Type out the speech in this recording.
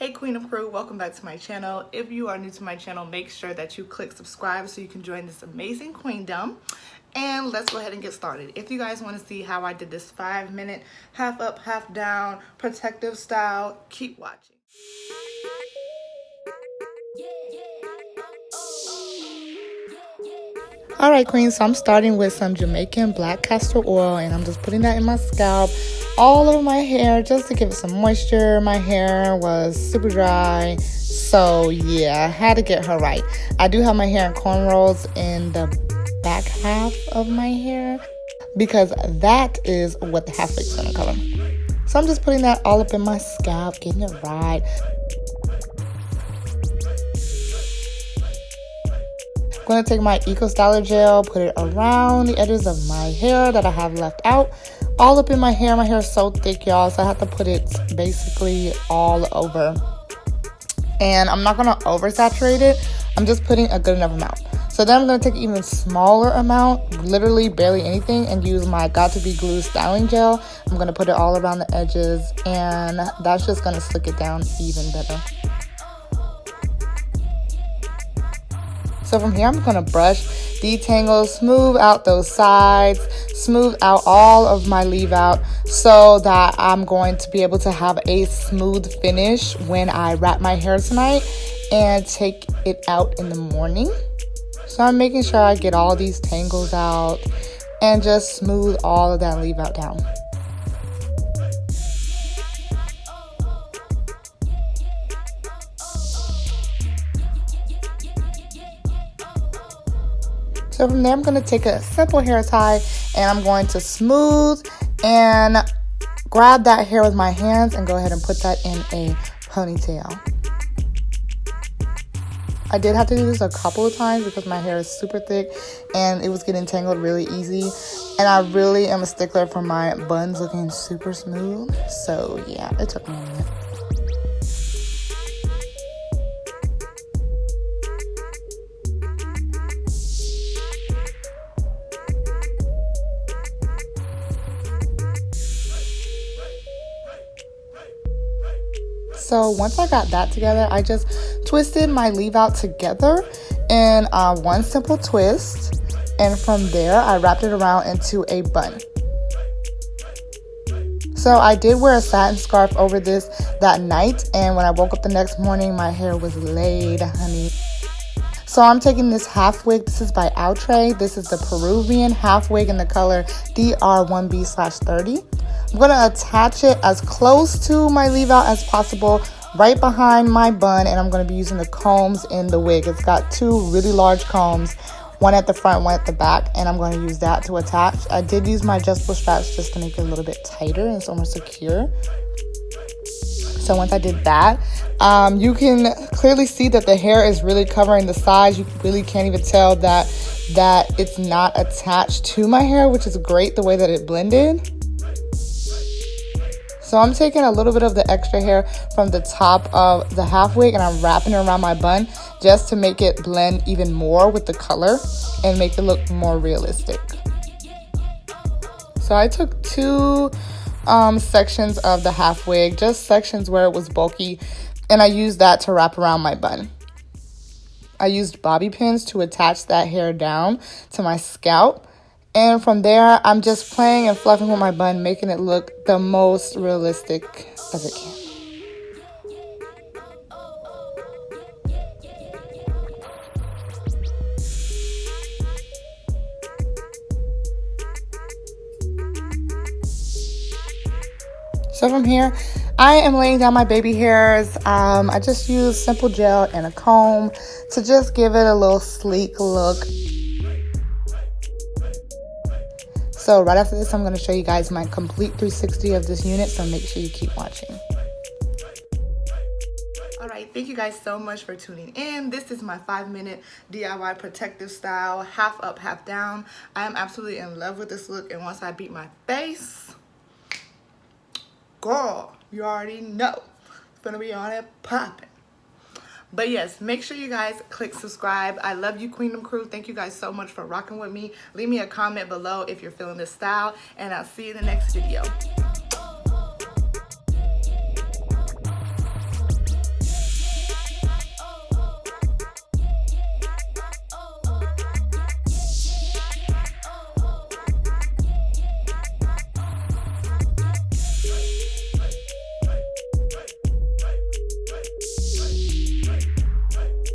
Hey Queendom crew, welcome back to my channel. If you are new to my channel, make sure that you click subscribe so you can join this amazing queendom. And let's go ahead and get started. If you guys want to see how I did this 5-minute half up, half down protective style, keep watching. Alright queens, so I'm starting with some Jamaican black castor oil and I'm just putting that in my scalp all over my hair just to give it some moisture. My hair was super dry, so yeah, I had to get her right. I do have my hair in cornrows in the back half of my hair because that is what the half wig's gonna cover. So I'm just putting that all up in my scalp, getting it right. I'm going to take my Eco Styler gel, put it around the edges of my hair that I have left out, all up in my hair. My hair is so thick, y'all, so I have to put it basically all over. And I'm not going to oversaturate it. I'm just putting a good enough amount. So then I'm going to take an even smaller amount, literally barely anything, and use my Got To Be Glue styling gel. I'm going to put it all around the edges, and that's just going to slick it down even better. So from here, I'm going to brush, detangle, smooth out those sides, smooth out all of my leave out so that I'm going to be able to have a smooth finish when I wrap my hair tonight and take it out in the morning. So I'm making sure I get all these tangles out and just smooth all of that leave out down. So from there, I'm going to take a simple hair tie and I'm going to smooth and grab that hair with my hands and go ahead and put that in a ponytail. I did have to do this a couple of times because my hair is super thick and it was getting tangled really easy. And I really am a stickler for my buns looking super smooth. So yeah, it took me a minute. So once I got that together, I just twisted my leave out together in one simple twist. And from there, I wrapped it around into a bun. So I did wear a satin scarf over this that night. And when I woke up the next morning, my hair was laid, honey. So I'm taking this half wig. This is by Outre. This is the Peruvian Half Wig in the color DR1B/30. I'm going to attach it as close to my leave out as possible right behind my bun, and I'm going to be using the combs in the wig. It's got two really large combs, one at the front, one at the back, and I'm going to use that to attach. I did use my adjustable straps just to make it a little bit tighter and so more secure. So once I did that, you can clearly see that the hair is really covering the sides. You really can't even tell that it's not attached to my hair, which is great the way that it blended. So I'm taking a little bit of the extra hair from the top of the half wig and I'm wrapping it around my bun just to make it blend even more with the color and make it look more realistic. So I took two sections of the half wig, just sections where it was bulky, and I used that to wrap around my bun. I used bobby pins to attach that hair down to my scalp. And from there, I'm just playing and fluffing with my bun, making it look the most realistic as it can. So from here, I am laying down my baby hairs. I just use simple gel and a comb to just give it a little sleek look. So right after this, I'm going to show you guys my complete 360 of this unit, so make sure you keep watching. Alright, thank you guys so much for tuning in. This is my 5-minute DIY protective style, half up, half down. I am absolutely in love with this look, and once I beat my face, girl, you already know it's going to be on it popping. But yes, make sure you guys click subscribe. I love you, Queendom crew. Thank you guys so much for rocking with me. Leave me a comment below if you're feeling this style, and I'll see you in the next video.